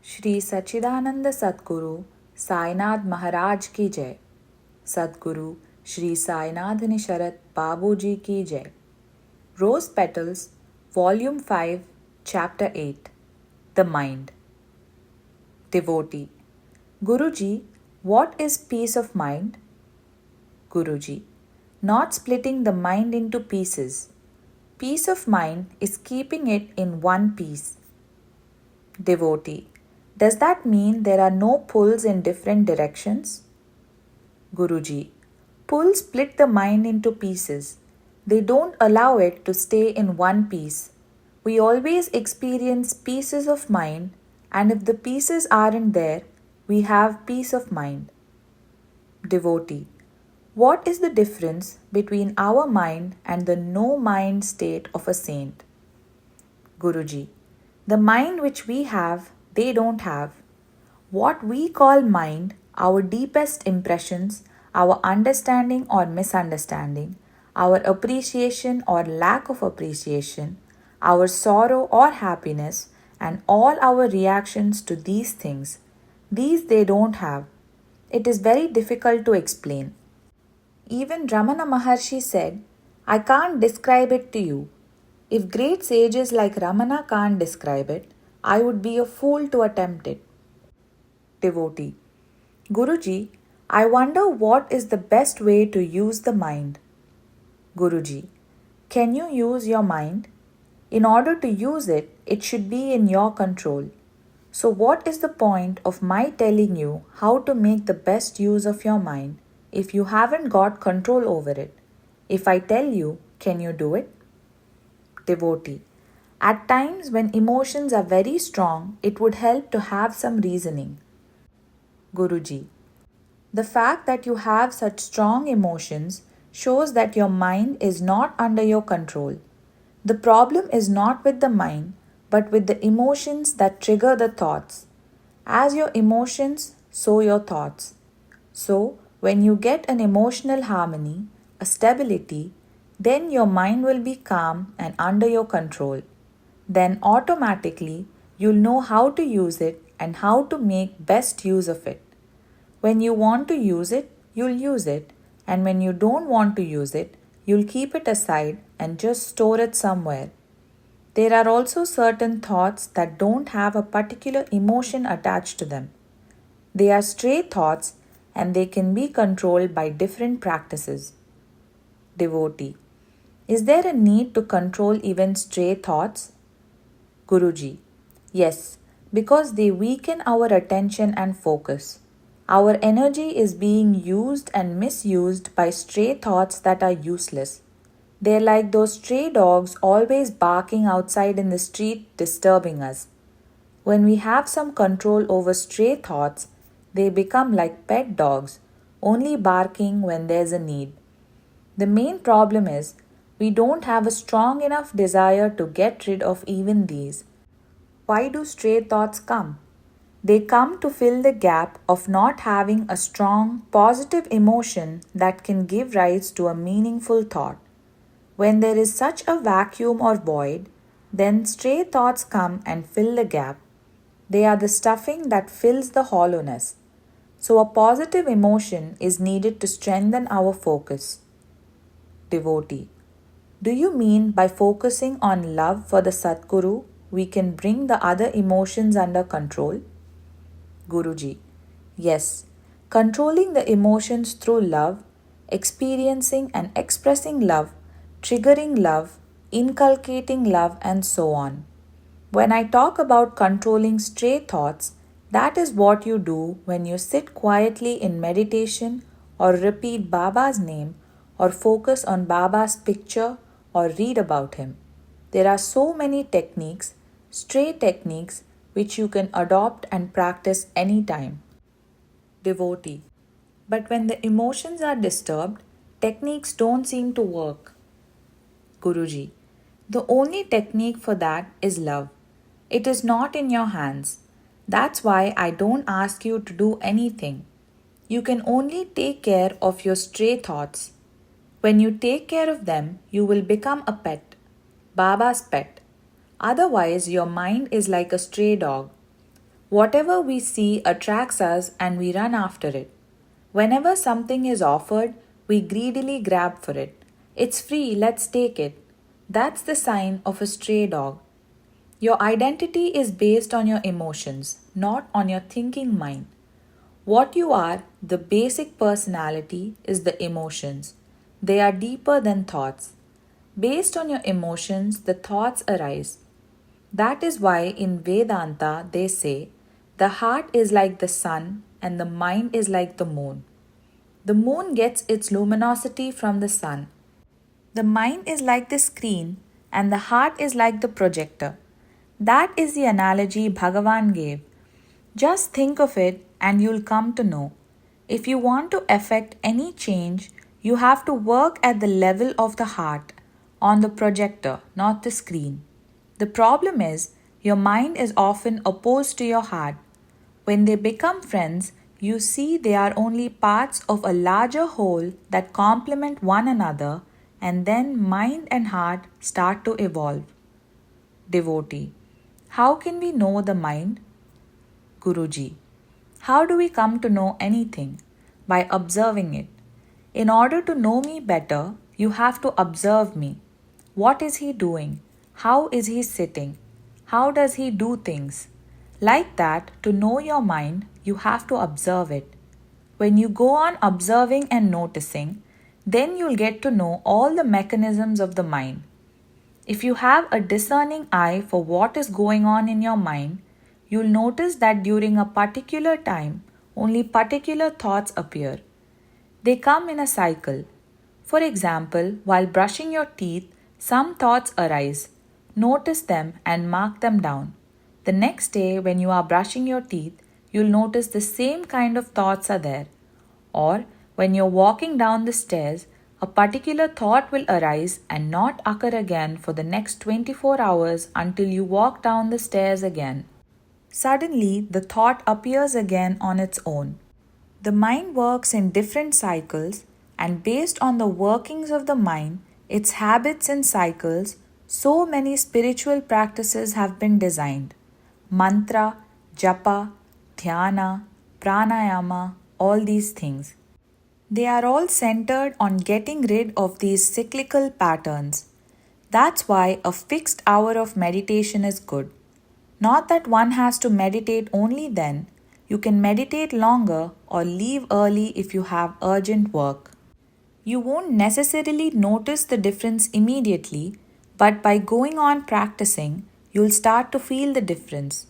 श्री सच्चिदानंद सद्गुरु साईनाथ महाराज की जय। सद्गुरु श्री साईनाथ निशरत बाबूजी की जय। Rose Petals, Volume 5, Chapter 8, The Mind. Devotee. Guruji, what is peace of mind? Guruji, not splitting the mind into pieces. Peace of mind is keeping it in one piece. Devotee. Does that mean there are no pulls in different directions? Guruji, pulls split the mind into pieces. They don't allow it to stay in one piece. We always experience pieces of mind, and if the pieces aren't there, we have peace of mind. Devotee, what is the difference between our mind and the no mind state of a saint? Guruji, the mind which we have, they don't have. What we call mind, our deepest impressions, our understanding or misunderstanding, our appreciation or lack of appreciation, our sorrow or happiness, and all our reactions to these things, these they don't have. It is very difficult to explain. Even Ramana Maharshi said, I can't describe it to you. If great sages like Ramana can't describe it, I would be a fool to attempt it. Devotee. Guruji, I wonder what is the best way to use the mind. Guruji, can you use your mind? In order to use it, it should be in your control. So, what is the point of my telling you how to make the best use of your mind if you haven't got control over it? If I tell you, can you do it? Devotee. At times when emotions are very strong, it would help to have some reasoning. Guruji. The fact that you have such strong emotions shows that your mind is not under your control. The problem is not with the mind, but with the emotions that trigger the thoughts. As your emotions, so your thoughts. So, when you get an emotional harmony, a stability, then your mind will be calm and under your control. Then automatically you'll know how to use it and how to make best use of it. When you want to use it, you'll use it, and when you don't want to use it, you'll keep it aside and just store it somewhere. There are also certain thoughts that don't have a particular emotion attached to them. They are stray thoughts and they can be controlled by different practices. Devotee. Is there a need to control even stray thoughts? Guruji. Yes, because they weaken our attention and focus. Our energy is being used and misused by stray thoughts that are useless. They're like those stray dogs always barking outside in the street, disturbing us. When we have some control over stray thoughts, they become like pet dogs, only barking when there's a need. The main problem is we don't have a strong enough desire to get rid of even these. Why do stray thoughts come? They come to fill the gap of not having a strong, positive emotion that can give rise to a meaningful thought. When there is such a vacuum or void, then stray thoughts come and fill the gap. They are the stuffing that fills the hollowness. So, a positive emotion is needed to strengthen our focus. Devotee. Do you mean by focusing on love for the Sadguru, we can bring the other emotions under control? Guruji. Yes, controlling the emotions through love, experiencing and expressing love, triggering love, inculcating love, and so on. When I talk about controlling stray thoughts, that is what you do when you sit quietly in meditation or repeat Baba's name or focus on Baba's picture or read about him. There are so many techniques, stray techniques, which you can adopt and practice anytime. Devotee. But when the emotions are disturbed, techniques don't seem to work. Guruji. The only technique for that is love. It is not in your hands. That's why I don't ask you to do anything. You can only take care of your stray thoughts. When you take care of them, you will become a pet, Baba's pet. Otherwise, your mind is like a stray dog. Whatever we see attracts us and we run after it. Whenever something is offered, we greedily grab for it. It's free, let's take it. That's the sign of a stray dog. Your identity is based on your emotions, not on your thinking mind. What you are, the basic personality, is the emotions. They are deeper than thoughts. Based on your emotions, the thoughts arise. That is why in Vedanta they say the heart is like the sun and the mind is like the moon. The moon gets its luminosity from the sun. The mind is like the screen and the heart is like the projector. That is the analogy Bhagavan gave. Just think of it and you'll come to know. If you want to effect any change, you have to work at the level of the heart, on the projector, not the screen. The problem is, your mind is often opposed to your heart. When they become friends, you see they are only parts of a larger whole that complement one another, and then mind and heart start to evolve. Devotee. How can we know the mind? Guruji. How do we come to know anything? By observing it. In order to know me better, you have to observe me. What is he doing? How is he sitting? How does he do things? Like that, to know your mind, you have to observe it. When you go on observing and noticing, then you'll get to know all the mechanisms of the mind. If you have a discerning eye for what is going on in your mind, you'll notice that during a particular time, only particular thoughts appear. They come in a cycle. For example, while brushing your teeth, some thoughts arise. Notice them and mark them down. The next day, when you are brushing your teeth, you'll notice the same kind of thoughts are there. Or when you're walking down the stairs, a particular thought will arise and not occur again for the next 24 hours until you walk down the stairs again. Suddenly, the thought appears again on its own. The mind works in different cycles, and based on the workings of the mind, its habits and cycles, so many spiritual practices have been designed. Mantra, japa, dhyana, pranayama, all these things. They are all centered on getting rid of these cyclical patterns. That's why a fixed hour of meditation is good. Not that one has to meditate only then, you can meditate longer or leave early if you have urgent work. You won't necessarily notice the difference immediately, but by going on practicing, you'll start to feel the difference.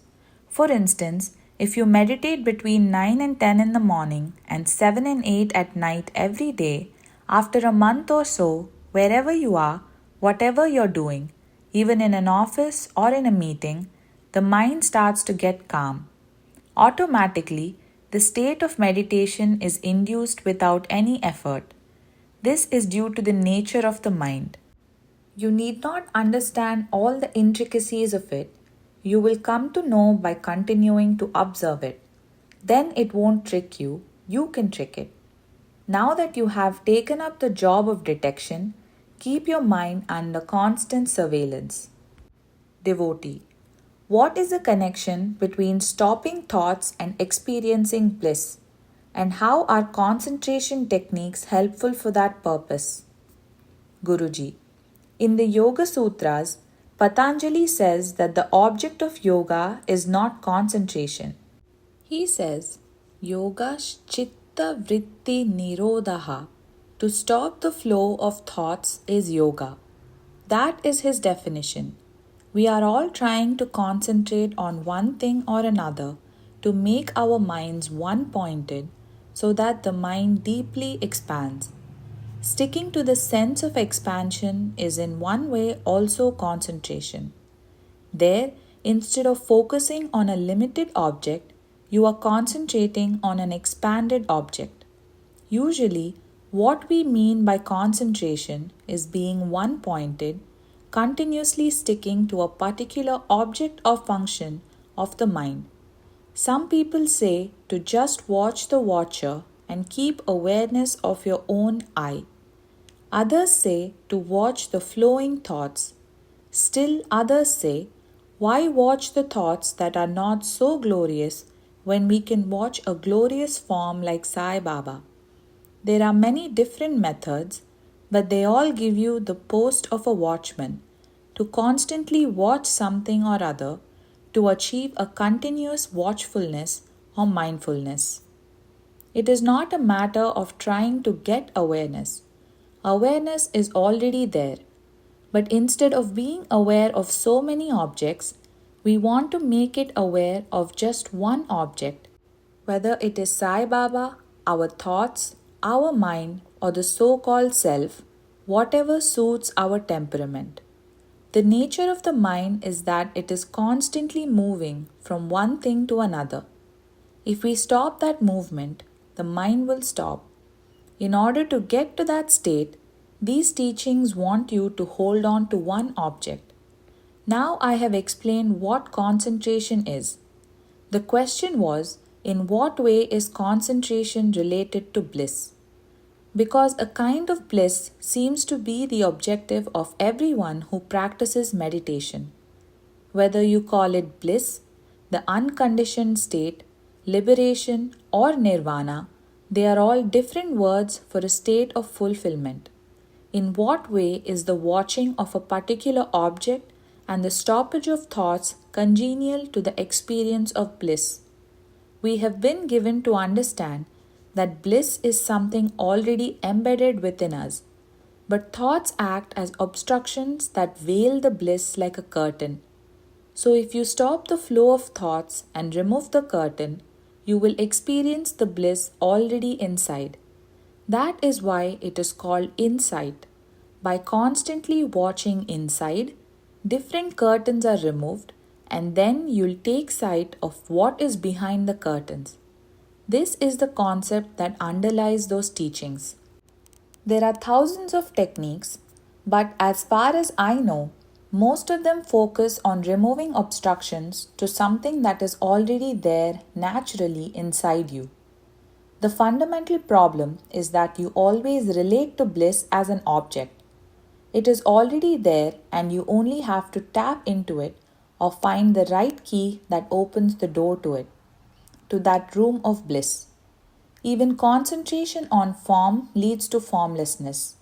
For instance, if you meditate between 9 and 10 in the morning and 7 and 8 at night every day, after a month or so, wherever you are, whatever you're doing, even in an office or in a meeting, the mind starts to get calm. Automatically, the state of meditation is induced without any effort. This is due to the nature of the mind. You need not understand all the intricacies of it. You will come to know by continuing to observe it. Then it won't trick you, you can trick it. Now that you have taken up the job of detection, keep your mind under constant surveillance. Devotee. What is the connection between stopping thoughts and experiencing bliss? And how are concentration techniques helpful for that purpose? Guruji. In the Yoga Sutras, Patanjali says that the object of yoga is not concentration. He says, Yoga chitta vritti nirodha. To stop the flow of thoughts is yoga. That is his definition. We are all trying to concentrate on one thing or another to make our minds one-pointed so that the mind deeply expands. Sticking to the sense of expansion is in one way also concentration. There, instead of focusing on a limited object, you are concentrating on an expanded object. Usually, what we mean by concentration is being one-pointed, continuously sticking to a particular object or function of the mind. Some people say to just watch the watcher and keep awareness of your own eye. Others say to watch the flowing thoughts. Still others say, Why watch the thoughts that are not so glorious when we can watch a glorious form like Sai Baba? There are many different methods, but they all give you the post of a watchman to constantly watch something or other to achieve a continuous watchfulness or mindfulness. It is not a matter of trying to get awareness. Awareness is already there. But instead of being aware of so many objects, we want to make it aware of just one object, whether it is Sai Baba, our thoughts, our mind, or the so called self, whatever suits our temperament. The nature of the mind is that it is constantly moving from one thing to another. If we stop that movement, the mind will stop. In order to get to that state, these teachings want you to hold on to one object. Now I have explained what concentration is. The question was, in what way is concentration related to bliss? Because a kind of bliss seems to be the objective of everyone who practices meditation. Whether you call it bliss, the unconditioned state, liberation, or nirvana, they are all different words for a state of fulfillment. In what way is the watching of a particular object and the stoppage of thoughts congenial to the experience of bliss? We have been given to understand that bliss is something already embedded within us, but thoughts act as obstructions that veil the bliss like a curtain. So, if you stop the flow of thoughts and remove the curtain, you will experience the bliss already inside. That is why it is called insight. By constantly watching inside, different curtains are removed, and then you'll take sight of what is behind the curtains. This is the concept that underlies those teachings. There are thousands of techniques, but as far as I know, most of them focus on removing obstructions to something that is already there naturally inside you. The fundamental problem is that you always relate to bliss as an object. It is already there and you only have to tap into it or find the right key that opens the door to it, to that room of bliss. Even concentration on form leads to formlessness.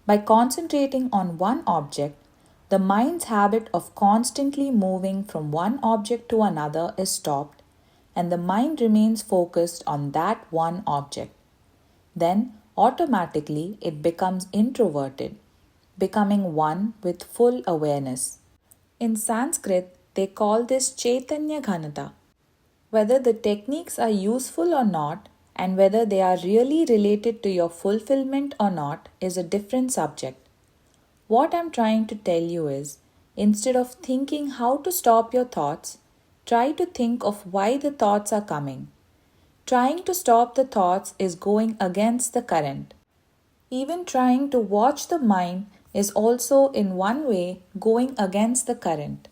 By concentrating on one object, the mind's habit of constantly moving from one object to another is stopped, and the mind remains focused on that one object. Then, automatically, it becomes introverted, becoming one with full awareness. In Sanskrit, they call this Chaitanya Ghanata. Whether the techniques are useful or not, and whether they are really related to your fulfillment or not, is a different subject. What I'm trying to tell you is, instead of thinking how to stop your thoughts, try to think of why the thoughts are coming. Trying to stop the thoughts is going against the current. Even trying to watch the mind is also, in one way, going against the current.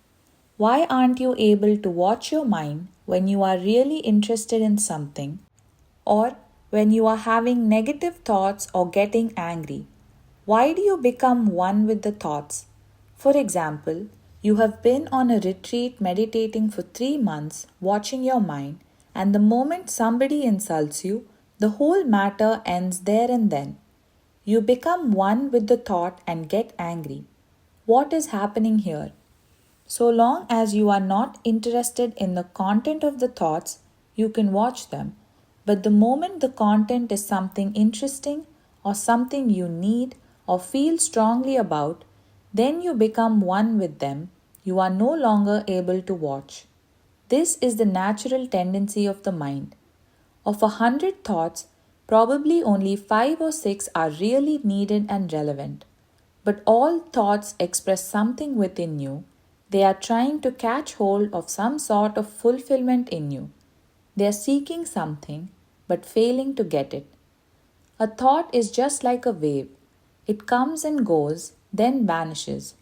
Why aren't you able to watch your mind when you are really interested in something, or when you are having negative thoughts or getting angry? Why do you become one with the thoughts? For example, you have been on a retreat meditating for 3 months, watching your mind, and the moment somebody insults you, the whole matter ends there and then. You become one with the thought and get angry. What is happening here? So long as you are not interested in the content of the thoughts, you can watch them. But the moment the content is something interesting or something you need or feel strongly about, then you become one with them. You are no longer able to watch. This is the natural tendency of the mind. Of 100 thoughts, probably only 5 or 6 are really needed and relevant. But all thoughts express something within you. They are trying to catch hold of some sort of fulfillment in you. They are seeking something but failing to get it. A thought is just like a wave. It comes and goes, then vanishes.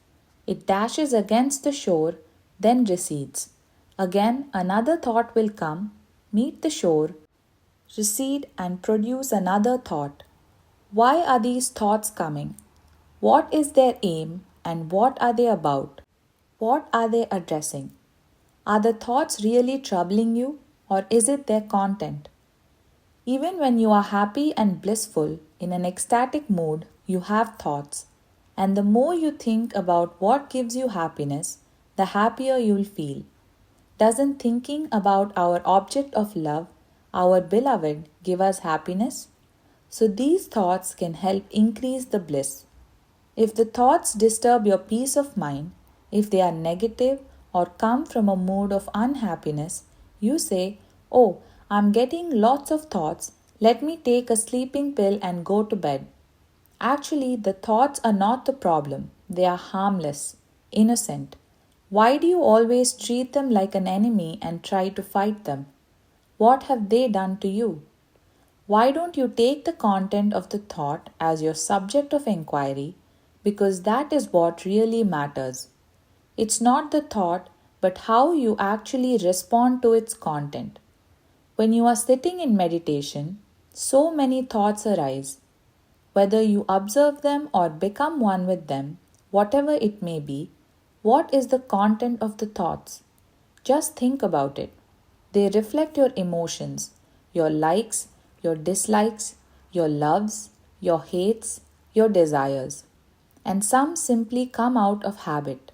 It dashes against the shore, then recedes. Again, another thought will come, meet the shore, recede, and produce another thought. Why are these thoughts coming? What is their aim and what are they about? What are they addressing? Are the thoughts really troubling you, or is it their content? Even when you are happy and blissful, in an ecstatic mood, you have thoughts. And the more you think about what gives you happiness, the happier you'll feel. Doesn't thinking about our object of love, our beloved, give us happiness? So these thoughts can help increase the bliss. If the thoughts disturb your peace of mind, if they are negative or come from a mood of unhappiness, you say, "Oh, I'm getting lots of thoughts. Let me take a sleeping pill and go to bed." Actually, the thoughts are not the problem. They are harmless, innocent. Why do you always treat them like an enemy and try to fight them? What have they done to you? Why don't you take the content of the thought as your subject of inquiry? Because that is what really matters. It's not the thought, but how you actually respond to its content. When you are sitting in meditation, so many thoughts arise. Whether you observe them or become one with them, whatever it may be, what is the content of the thoughts? Just think about it. They reflect your emotions, your likes, your dislikes, your loves, your hates, your desires. And some simply come out of habit.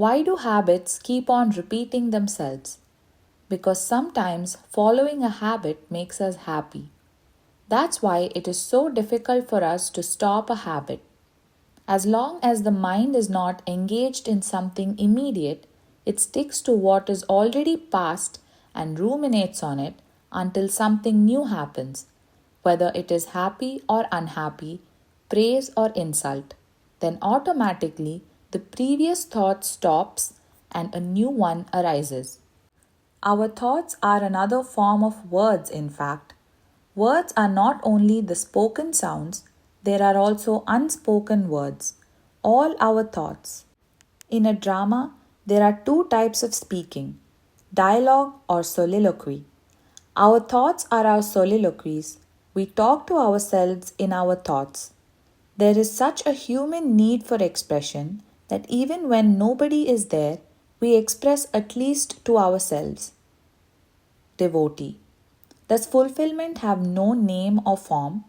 Why do habits keep on repeating themselves? Because sometimes following a habit makes us happy. That's why it is so difficult for us to stop a habit. As long as the mind is not engaged in something immediate, it sticks to what is already past and ruminates on it until something new happens, whether it is happy or unhappy, praise or insult. Then automatically the previous thought stops and a new one arises. Our thoughts are another form of words, in fact. Words are not only the spoken sounds, there are also unspoken words, all our thoughts. In a drama, there are two types of speaking: dialogue or soliloquy. Our thoughts are our soliloquies. We talk to ourselves in our thoughts. There is such a human need for expression that even when nobody is there, we express at least to ourselves. Devotee. Does fulfillment have no name or form?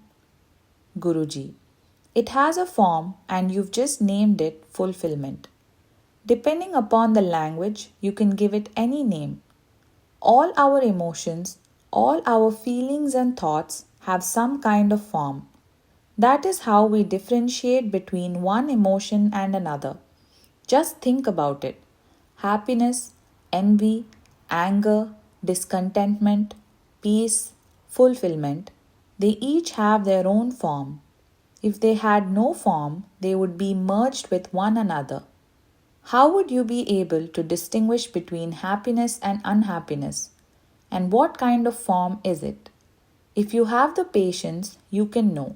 Guruji. It has a form and you've just named it fulfillment. Depending upon the language, you can give it any name. All our emotions, all our feelings and thoughts have some kind of form. That is how we differentiate between one emotion and another. Just think about it. Happiness, envy, anger, discontentment, peace, fulfillment, they each have their own form. If they had no form, they would be merged with one another. How would you be able to distinguish between happiness and unhappiness? And what kind of form is it? If you have the patience, you can know.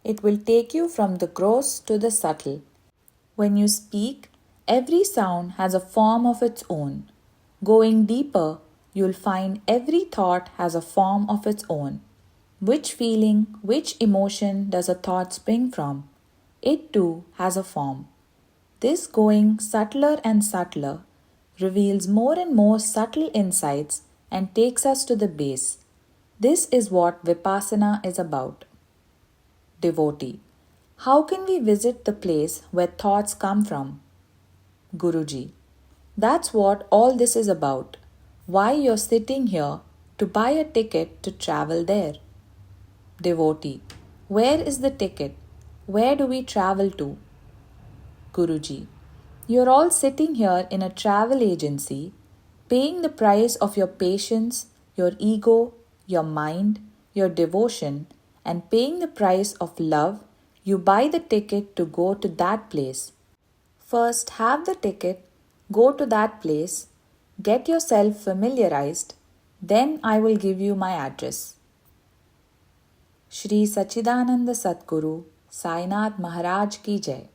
It will take you from the gross to the subtle. When you speak, every sound has a form of its own. Going deeper, you'll find every thought has a form of its own. Which feeling, which emotion does a thought spring from? It too has a form. This going subtler and subtler reveals more and more subtle insights and takes us to the base. This is what Vipassana is about. Devotee. How can we visit the place where thoughts come from? Guruji. That's what all this is about. Why you're sitting here to buy a ticket to travel there. Devotee. Where is the ticket? Where do we travel to? Guruji. You're all sitting here in a travel agency, paying the price of your patience, your ego, your mind, your devotion, and paying the price of love. You buy the ticket to go to that place. First, have the ticket, go to that place, get yourself familiarized, then I will give you my address. Shri Sachidananda Sadguru Sainath Maharaj Ki Jai.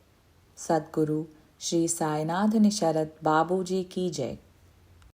Sadguru Shri Sainath Nisharat Babuji Ki Jai.